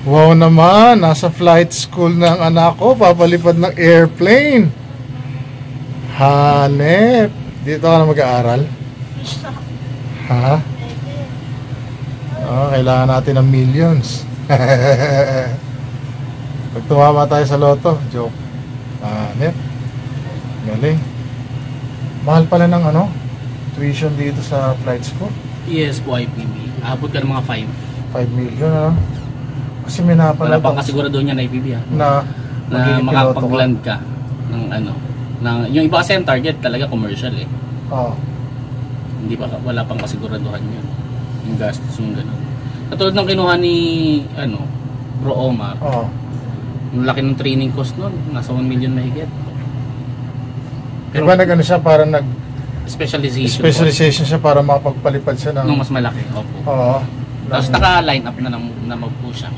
Wow naman, nasa flight school ng anak ko, papalipad ng airplane. Hanep, dito ka na mag-aaral? Ha? Oh, kailangan natin ng millions. Pag tumama tayo sa loto, joke. Hanep. Galing. Mahal pala ng ano? Tuition dito sa flight school? Yes po, IPB. Abot ka ng mga 5 million, ano? Kasi may napala. Wala pang kasigurado niya na IPB, ha? Na makapag-land ka ng ano. Yung iba kasi yung target talaga commercial, eh. Oo. Hindi pa, wala pang kasiguraduhan yun. Yung gastos yung gano'n. Katulad ng kinuha ni, Bro Omar. Oo. Yung laki ng training cost nun, nasa 1 million mahigit. Pero diba nag-ano siya para specialization siya para makapagpalipad siya ng mas malaki, opo. Oo. Tapos naka-line up na mag-po siya.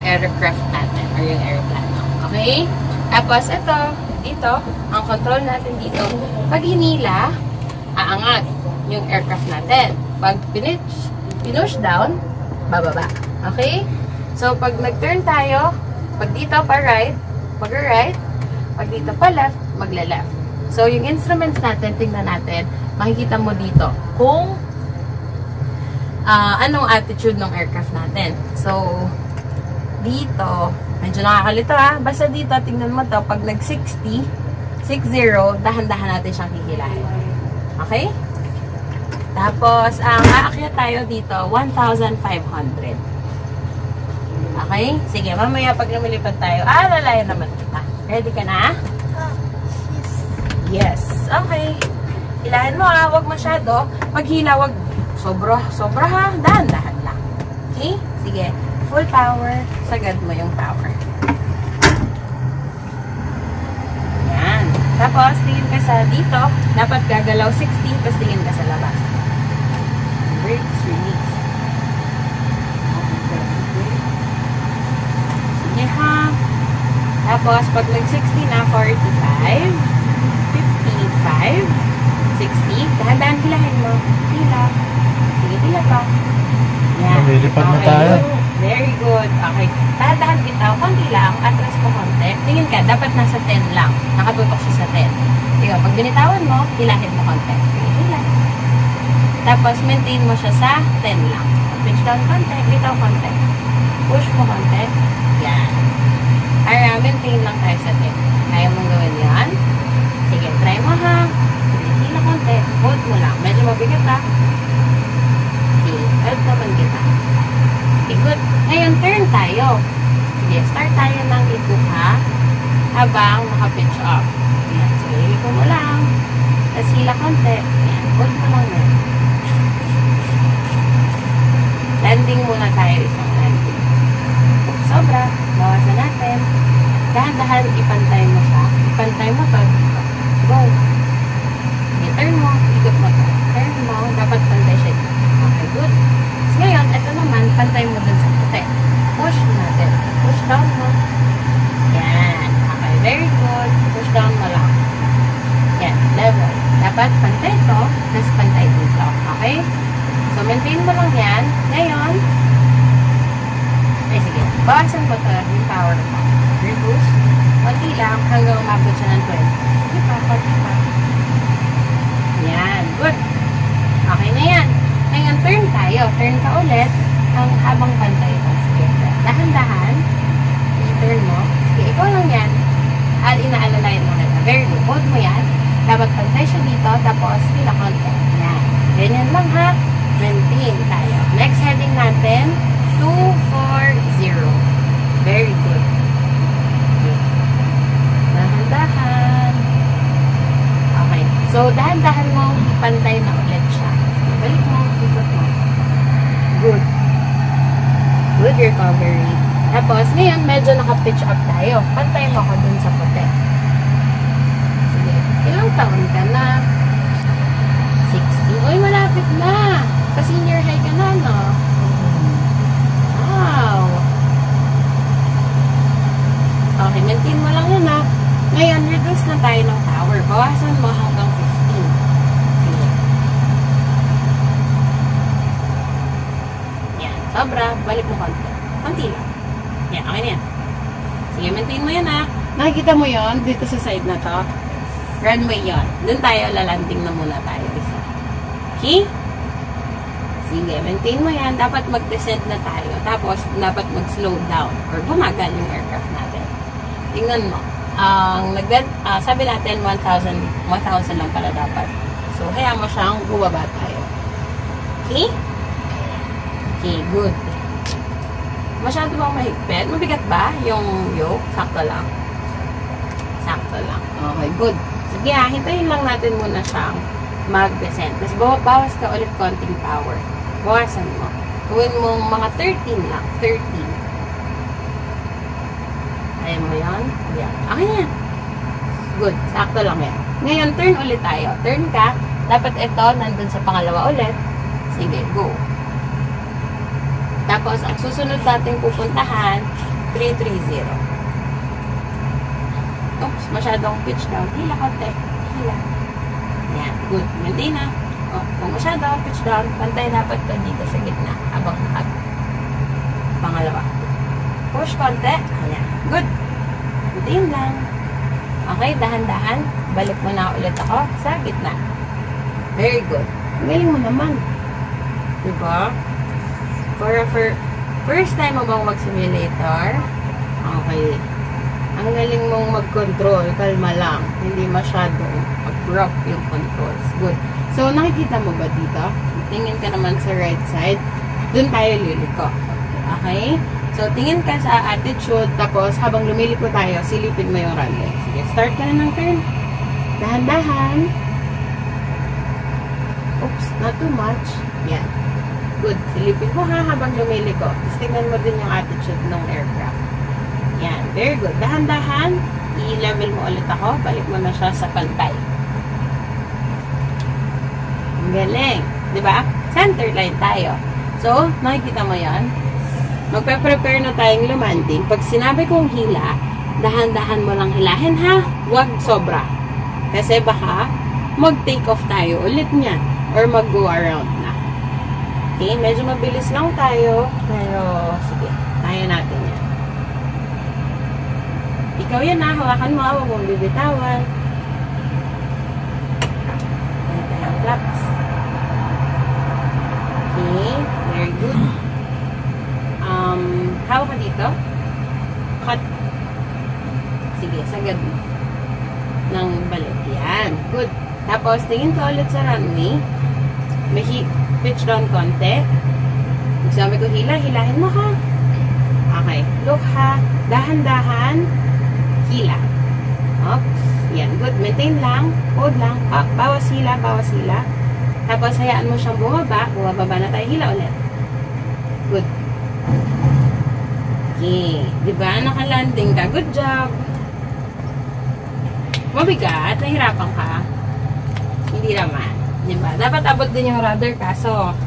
Aircraft natin or yung aeroplano. Okay? Tapos dito, ang control natin dito, pag hinila, aangat yung aircraft natin. Pag pinush down, bababa. Okay? So, pag nag-turn tayo, pag dito pa right, mag-right, pag dito pa left, magla-left. So, yung instruments natin, tingnan natin, makikita mo dito kung anong attitude ng aircraft natin. So, dito, medyo nakakalito ha. Basta dito, tingnan mo to, pag nag-60, 60, dahan-dahan natin siyang hihilahin. Okay? Tapos, ang aakyat tayo dito, 1,500. Okay? Sige, mamaya pag lumilipad tayo, lalayan naman kita. Ready ka na? Yes. Okay. Hilahin mo ha, huwag masyado. Pag hila, huwag sobra ha, dahan-dahan lang. Okay? Sige. Full power. Sagad mo yung power. Yan. Tapos, tingin ka sa dito. Dapat gagalaw 60, tapos tingin ka sa labas. Brakes, release. Sige ha. Tapos, pag nag-60 na, 45, 55, 60. Dahan-dahan hilahin mo. Hila. Sige, hila pa. Yan. Lumilipad na tayo. Very good. Okay. Dahan-dahan bitaw. Konti lang. Atras ko konti. Tingin ka, dapat nasa 10 lang. Nakatutok siya sa 10. Tingnan, pag binitawan mo, hilahin mo konti. Sige, hila. Tapos, maintain mo siya sa 10 lang. Pitch down konti. Bitaw konti. Push mo konti. Yan. Para maintain lang tayo sa 10. Kaya mong gawin yan. Sige, try mo ha. Sige, hila konti. Hold mo lang. Medyo mabigat ha. Sige, hold naman kita. Okay, good. Ngayon, turn tayo. Sige, start tayo ng ikuha habang naka-pitch up. Ayan, sige, iko mo lang. Tapos hila konti. Ayan, hold mo lang yan. Landing muna tayo, isang landing. Sobra. Bawasan natin. Dahan-dahan, ipantay mo siya. Ipantay mo to. Go. Okay, turn mo. Ikot mo to. Turn mo. Dapat pantay siya. Okay, good. So, ngayon, ito naman, pantay mo dun sa puti. Push natin. Push down mo. Yan. Okay, very good. Push down mo lang. Yan, level. Dapat pantay to, tapos pantay dito. Okay? So, maintain mo lang yan. Ngayon, ay, sige. Bawasan mo to yung power mo. Reduce. Konti lang hanggang umabot siya ng 20. Sige pa, konti pa. Yan. Good. Okay na yan. Ngayon, turn tayo. Turn ka ulit habang pantay ito. Sige. Dahan-dahan. I-turn mo. Sige, ikaw lang yan. At inaalalayan mo na. Very good. Hold mo yan. Dapat pantay siya dito. Tapos, hila konti. Yan. Ganyan lang ha. Maintain tayo. Next heading natin, 240. Very good. Dahan-dahan. Okay. So, dahan-dahan mo, pantay na ulit siya. Balik mo, ikot mo. Good. Good recovery. Tapos, ngayon, medyo naka-pitch up tayo. Pantay mo ako dun sa puti. Sige. Ilang taon ka na? 60. Uy, malapit na. Pa-senior high ka na, no? Wow. Okay, maintain mo lang yun, ha? Ngayon, reduce na tayo ng power. Bawasan mo hanggang 15. Sige. Yan. Sobra. Balik mo konti. Konti lang. Yan, okay na yan. Sige, maintain mo yan ha. Nakikita mo yon dito sa side na to. Runway yon. Doon tayo, lalanding na muna tayo. Isa. Okay? Sige, maintain mo yan. Dapat mag-descent na tayo. Tapos, dapat mag-slow down or bumagal yung aircraft natin. Tingnan mo. Sabi natin 1,000 lang pala dapat. So, hayaan mo siyang bumaba tayo. Okay? Okay, good. Masyado bang mahigpit? Mabigat ba yung yoke? Sakto lang. Sakto lang. Okay, good. Sige hintayin lang natin muna siyang mag-descend. Tapos bawas ka ulit konting power. Bawasan mo. Gawin mo mga 13 lang. 13. Ayaw mo yan? Yan. Okay yan. Good. Sakto lang yan. Ngayon, turn ulit tayo. Turn ka. Dapat ito, nandun sa pangalawa ulit. Sige, go. Tapos, ang susunod natin pupuntahan, 330. Oops, masyadong pitch down. Hila konti. Hila. Yan, good. Maintain na. O, kung masyadong pitch down, pantay dapat ka dito sa gitna. Habang nakag. Pangalawa. Push konti. Ayan. Good. Maintain lang. Okay, dahan-dahan. Balik mo na ulit ako sa gitna. Very good. Galing mo naman. Diba? For first time mo bang mag-simulator? Okay. Ang galing mong mag-control. Kalma lang. Hindi masyadong abrupt yung controls. Good. So, nakikita mo ba dito? Tingin ka naman sa right side. Doon tayo liliko. Okay? So, tingin ka sa attitude. Tapos, habang lumiliko tayo, silipin mo yung runway. Sige, start ka na ng turn. Dahan-dahan. Oops, not too much. Yan. Good. Silipin mo ha habang lumiliko. Tapos tingnan mo din yung attitude ng aircraft. Yan. Very good. Dahan-dahan. I-level mo ulit ako. Balik mo na siya sa pantay. Ang galing. Diba? Center line tayo. So, nakikita mo yan. Magpe-prepare na tayong lumanding. Pag sinabi kong hila, dahan-dahan mo lang hilahin ha. Huwag sobra. Kasi baka mag-take off tayo ulit niyan. Or mag-go around na. Okay, medyo mabilis lang tayo. Pero, sige, kaya natin yan. Ikaw yan ha, hawakan mo, huwag mong bibitawan. Kaya tayong flaps. Okay, very good. Hawak ka dito. Cut. Sige, sagad mo. Nang balik. Yan. Good. Tapos, tingin ka ulit sa runway. May pitch down konti. Pag sabi ko hila, hilahin mo ha. Okay. Look ha. Dahan-dahan. Hila. Oops. Yan. Good. Maintain lang. Hold lang. Bawas hila, bawas hila. Tapos, hayaan mo siyang bumaba. Bumababa na tayo. Hila ulit. Good. Okay. Diba? Nakalanding ka. Good job. Mabigat. Nahirapan ka. Hindi naman. Diba? Dapat abot din yung rudder kaso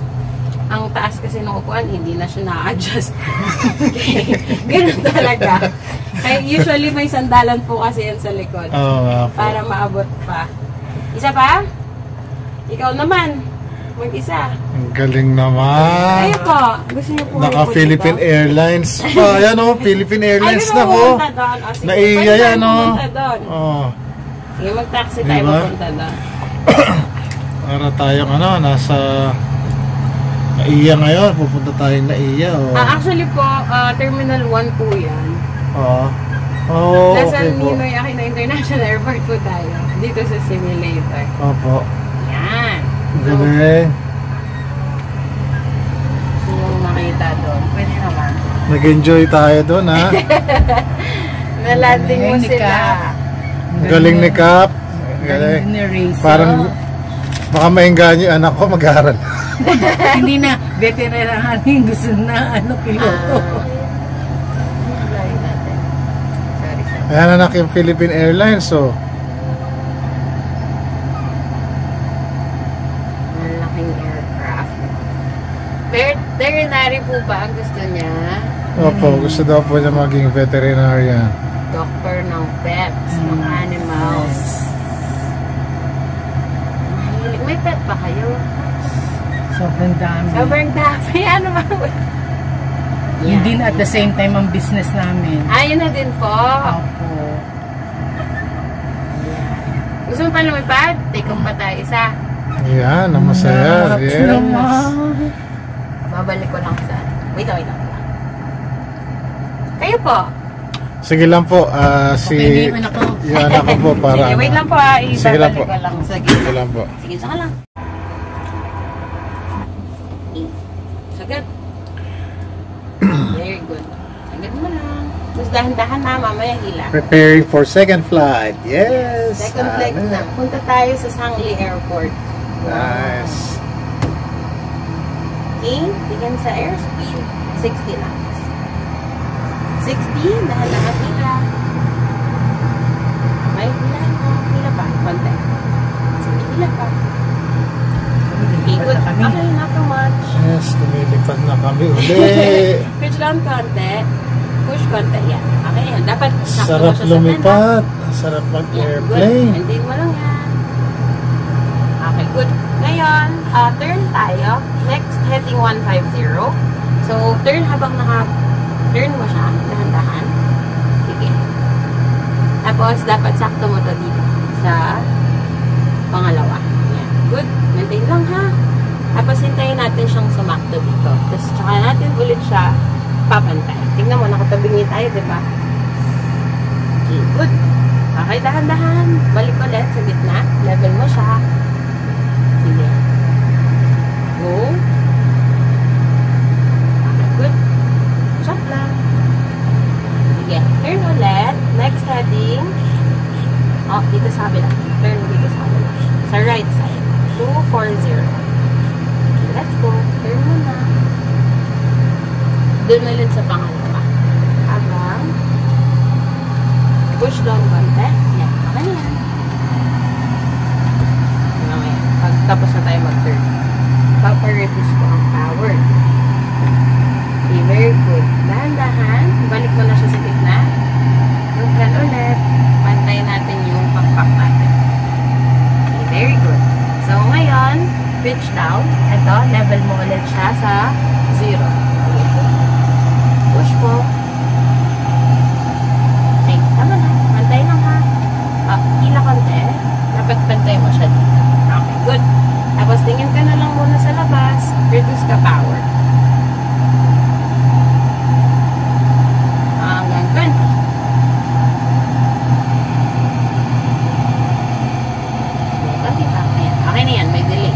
ang taas kasi ng upuan, hindi na siya na-adjust. Okay. Ganun talaga. Kaya usually may sandalan po kasi yan sa likod. Para maabot pa. Isa pa? Ikaw naman. Mag-isa. Ang galing naman. Ayo po. Gusto niyo po Naka-Philippine Airlines. Ayan o, Philippine Airlines na ko. Naiya yan o. Sige, mag-taxi tayo pupunta doon. Para tayong nasa Naiya ngayon. Pupunta tayong Naiya. Actually po, Terminal 1 po yan. Okay po. Ninoy Aquino International Airport po tayo. Dito sa simulator. Opo. Yan. Galing. Gusto nyo makita doon. Pwede naman. Nag-enjoy tayo doon ha. Nalanding mo sila. Galing ni Cap. Galing. Parang baka maingganyo yung anak ko mag-aaral. Hindi na veteran gusto na piloto. Ayan anak yung Philippine Airlines so. Malaking aircraft. Veterinary po ba ang gusto niya? Opo, gusto daw po niya maging veterinarian. Doctor ng pets, ng animals. May pet pa kayo? Sobrang dami. Sobrang dami. Ano ba? Yan. Hindi na at the same time ang business namin. Yun na din po. Opo. Gusto mo pa lumipad? Take off pa tayo isa. Yan, ang masaya. Relax Yes. naman. Babalik ko lang sa... Wait lang. Kayo po. Sige lang po, Okay, yung anak ko. yung anak ko po para... Sige, wait lang po Sige lang po. Ibabalik ko lang. Sige. Sige lang po. Sige, saka lang. Sagad. Very good. Sagad mo lang. Tapos dahan-dahan na, mamaya hila. Preparing for second flight. Yes. Second flight na. Punta tayo sa Sangli Airport. Nice. Okay, tingin sa airspeed. 60 knots. 60, dahan-dahan hila. May hila na. Hila pa, konti. Sige, hila pa. Okay, good. Okay, not too much. Yes, lumilipad na kami uli. Pitch down konti. Push konti. Yan. Okay, yan. Dapat sakto Sarap mo siya sa lumipad. Sarap Yan, good. mag-airplane. Maintain mo lang yan. Okay, good. Ngayon, turn tayo. Next, heading 150. So, turn habang turn mo siya. Dahan-dahan. Sige. Tapos, dapat sakto mo to dito. Sa pangalawa. Yan. Good. Maintain lang ha. Tapos, hintayin natin siyang sumakto dito. Tapos, tsaka natin ulit siya papantay. Tingnan mo, nakatabingi tayo, diba? Okay, good. Okay, dahan-dahan. Balik ulit sa gitna. Level mo siya. Sige. Go. Okay, good. Shot lang. Sige. Turn ulit. Next heading. Oh, dito sa kabila. Turn dito sa kabila. Sa right side. 240. Okay, let's go. Turn mo na. Doon ulit sa pangalawa. Habang push down konti. Yan. Okay na yan. Okay. Tapos na tayo mag-turn. Papa-reduce ko ang power. Okay, very good. Dahan-dahan. Balik mo na siya sa gitna. Neutral ulit. Pantayin natin yung pakpak natin. Okay, very good. So, ngayon, pitch down. Ito, level mo ulit siya sa 0. Push mo. Okay, tama na. Pantay lang ha. Hila konti. Dapat pantay mo siya dito. Okay, good. Tapos tingin ka na lang muna sa labas. Reduce ka power. Hanggang 20. Okay na yan. May delay.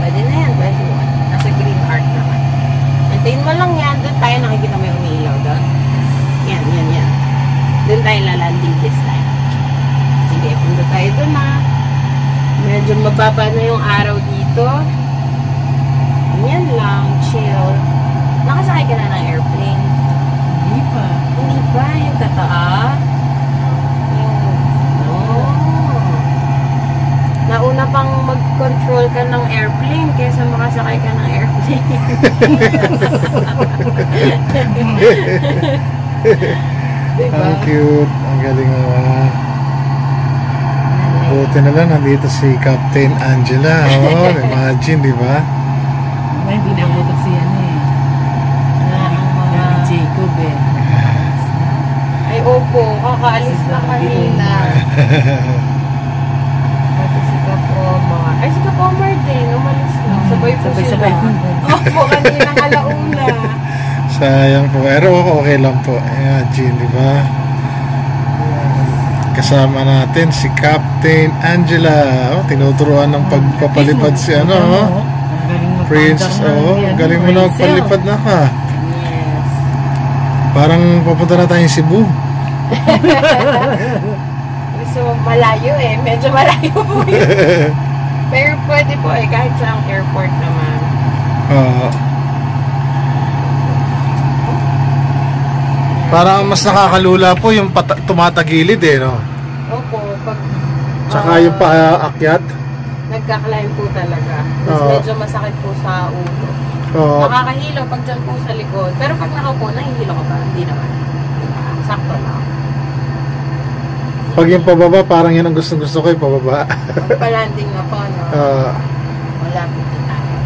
Pwede na yan. 21. Nasa green heart naman. Maintain mo lang yan. Doon tayo nakikita mo yung umiilaw doon. Yan. Doon tayo lalanding this time. Sige, punta tayo doon na. Medyo mababa na yung araw dito. Yan lang. Chill. Nakasakay ka na ng airplane. Hindi pa. Hindi ba? Yung totoo? Nauna pang mag-control ka ng airplane kaysa makasakay ka ng airplane. Diba? Ang cute. Ang galing naman. Buti na lang nandito si Captain Angela. Oh, imagine, di ba? Ay, hindi na ako kasi yan eh. Daddy Jacob eh. Ay, opo. Kakaalis na kanina. Pati si Kapomar. Ay, si Kapomar din. Umalis na. Sabay po sila. Sabay-sabay. Opo, kanina kalauna. Sayang po. Pero okay lang po. Imagine, di ba? Kasama natin si Captain Angela. Oh, tinuturuan ng pagpapalipad si ano. Oh. Princess. Oh, galing mo na magpalipad na ka. Yes. Parang papunta na tayong Cebu. Gusto mo malayo eh. Medyo malayo po yun. Pero pwede po eh. Kahit sa airport naman. Parang mas nakakalula po yung tumatagilid eh, no? Opo. Pag, Tsaka yung paakyat. nagka-climb po talaga. Tapos Oo. medyo masakit po sa ulo. Oo. Nakakahilo pag dyan po sa likod. Pero pag nakaupo, nahihilo ka ba? Hindi naman. Sakto lang. Pag yung pababa, parang yan ang gustong-gusto ko yung pababa. Pag pa-landing na po, no? Wala po din tayo.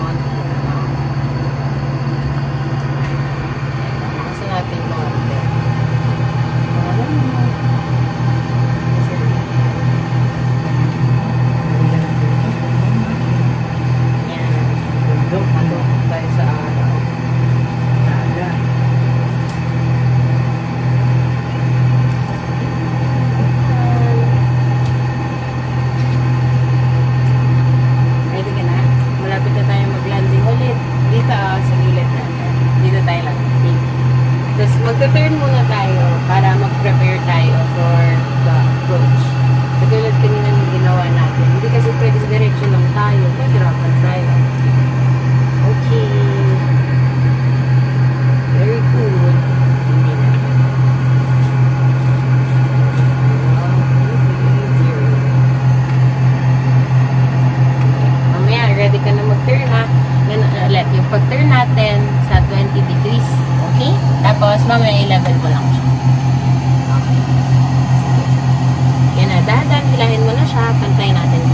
magte-turn muna tayo para mag-prepare tayo for the approach. Katulad kanina ng ginawa natin. Hindi kasi pwede diretso lang tayo. Mahirapan tayo. Okay. Very good. Hindi na. Mamaya, ready ka na mag-turn ha. Ganun ulit. Yung pag-turn natin sa 20 degrees. Okay? Tapos, mamaya i-level mo lang siya. Okay. Yan na. Dahan-dahan, hilahin mo na siya. Pantay natin.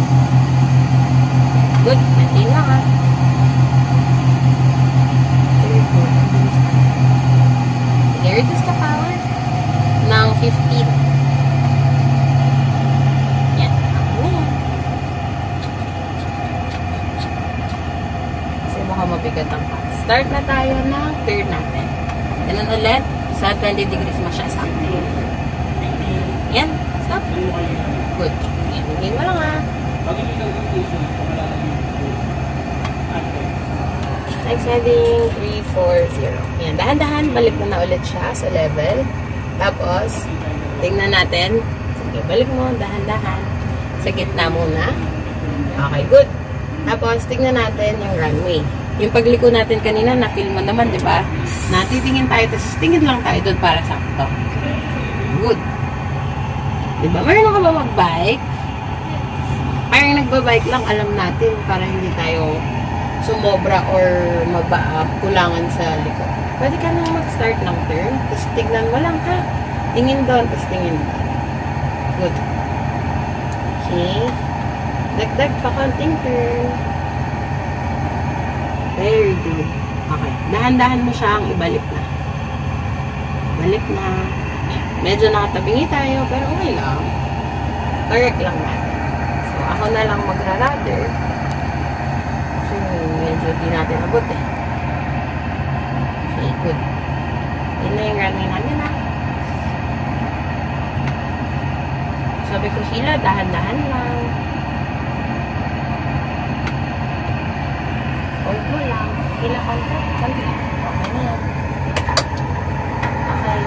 Good. Maintain lang ha. Very good. Sige, reduce ka power ng 15. Yan. Ako na yan. Kasi baka mabigat ang pass. Start na tayo ng turn natin. Ganun ulit. Sa 20 degrees mo siya. Stop. Yan. Stop. Good. Yan. Hingin mo lang ha. Next heading, 340. Yan. Dahan-dahan. Balik mo na ulit siya sa level. Tapos, tingnan natin. Sige, balik mo. Dahan-dahan. Sa gitna muna. Okay, good. Tapos, tingnan natin yung runway. Yung pagliko natin kanina, na-feel mo naman, di ba? Natitingin tayo, tapos tingin lang tayo doon para sakto. Good. Di ba? Mayroon ka ba mag-bike? Parang nagbabike lang, alam natin, para hindi tayo sumobra or kulangan sa likod. Pwede ka nang mag-start ng turn, tapos tignan mo lang ha. Tingin doon, tapos tingin doon. Good. Okay. Dagdag pa konting turn. Very good. Okay. Dahan-dahan mo siyang ibalik na. Balik na. Medyo nakatabingi tayo, pero okay lang. Correct lang natin. So, ako na lang magra-rudder. So, medyo di natin abot eh. Okay, good. Yun na yung runway namin ha. Sabi ko sila, dahan-dahan lang. Hold mo lang. Hila konti. Konti. Okay na yan. Okay.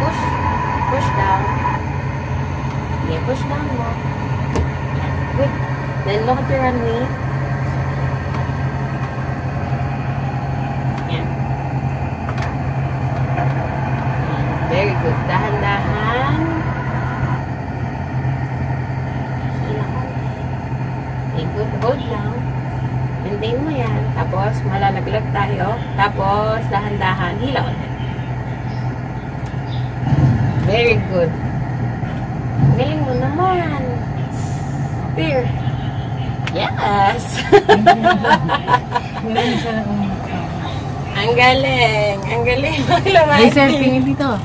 Push. Push down. Yeah, push down mo. Yan. Good. Then look at your runway. Yan. Very good. Dahan-dahan. Hila konti. Okay, good. Hold lang. Maintain mo yan. Tapos, malalaglag tayo. Tapos, dahan-dahan. Hila ulit. Very good. Galing mo naman. Fear. Yes! Ang galing. Ang galing. May surfing dito.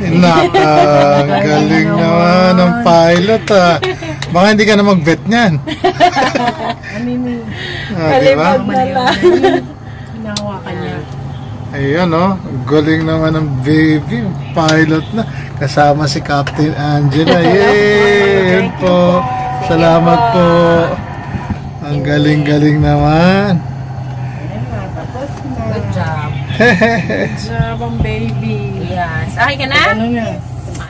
Galing naman ng pilot ha. Baka hindi ka na mag-vet niyan. Diba? Hinahawakan niya. Ayan galing naman ng baby. Pilot na. Kasama si Captain Angela. Yay! Po. Salamat po. Ang galing-galing naman. Tapos na. Good job. Good job ang baby. Yes. Okay ka na? Ano nga?